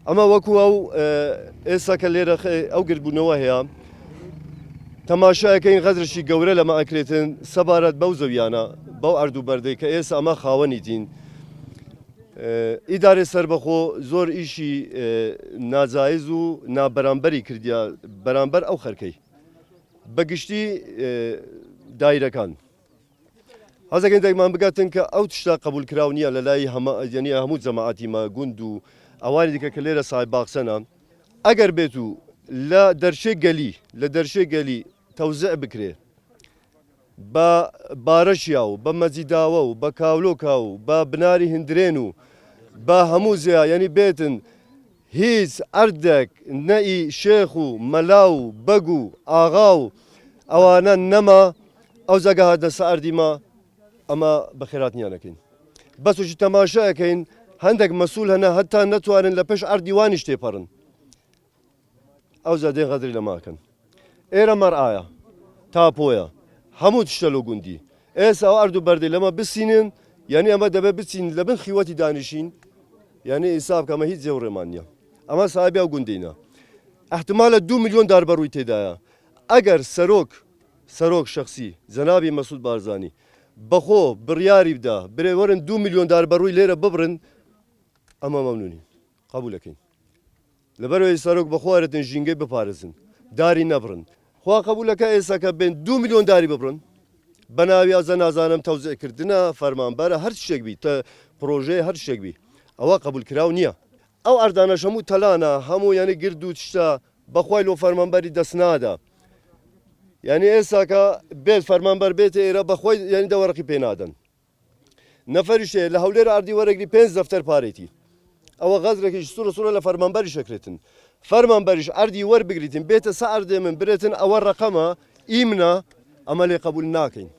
ئەمە وەکو ئەو ئێستا کە لێرە ئەو گرتبوونەوە هەیە تەماشایەکەین غەزرشی گەورە لەمە ئەکرێتن سەبارەت بەو زەویانە بەو ئەردوو بەردەی کە ئێستا ئەمە خاوەنی دین ئیدارێ سربەخۆ زۆر ئیشی ناجایز و نابەرامبەری کردیا بەرامبەر ئەو خەرکەی بەگشتی دایرەکان هەزەکەین دەگمان بگاتن کە ئەو تشتا قبول کراو نییە لە لای یعنی هەموو جەماعەتیمە گوند و ئەوانی دیکە کە لێرە ساحب باخسەنە ئەگەر بێت و لە دەرشێ گەلی تەوزیع بکرێ بە بارەشیا و بە مەجیداوە و بە کاولۆکا و بە بناری هندرێن و بە هەموو زیا یعنی بێتن هیچ ئەردێک نەئی شێخ و مەلا و بەگ و ئاغا و ئەوانە نەما ئەو جەگە هاتە سەر ئەردیمە ئەمە بەخێراتنیانەکەین بەسوشی تەماشایەکەین هەندێک مەسوول هەنە هەتا نەتوانن لە پێش ئەردیوانی شتێپەڕن ئەو زادێن غەدری لەماکەن ئێرە مەرئایە تاپۆیە هەموو تشتە لۆ گوندی ئێستا ئەو ئەردوو بەردەی لەمە بسینن یعنی ئەمە دەبێت بچین لە بن خیوەتی دانیشین یعنی ئیساب کەمە هیچ جێوڕێمان نییە ئەمە ساحبی ئەو گوندینە احتمالە 2 میلیۆن داربەڕووی تێدایە ئەگەر سەرۆک شخصی جەنابی مەسعود بارزانی بەخۆ بڕیاری بدا برێوەرن 2 میلیۆن داربەڕووی لێرە ببڕن ئەمە مەمنونی قبولەکەین لەبەرەوەی سەرۆک بەخوارەتن ژینگەی بپارێزن داری نەبڕن خوا قبولەکە ئێستا کە بێن 2 میلیۆن داری ببڕن بە ناوی ئازە نازانم تەوزیعکردنە فەرمانبەرە هەر شتێک بی پرۆژەیە هەر شتێک بی ئەوە قبول کراو نییە ئەو ئەردانەش هەموو تەلانە هەموو یعنی گرد و تشتا بەخوای لۆ فەرمانبەری دەست نادا یعنی ئێستا کە بێت فەرمانبەر بێتە ئێرە بەخۆی یعنی دەوەڕقی پێ نادەن نەفەریشێ لە هەولێرە ئەردی وەرەگری 5 دەفتەر پارێتی ئەوە غەزرێکیش سوورە لە فەرمانبەری شەکرێتن فەرمانبەریش ئەردی وەربگریتن بێتە سە ئەردێ من برێتن ئەوە ڕەقەمە ئیمنە ئەمە لێ قبول ناکەین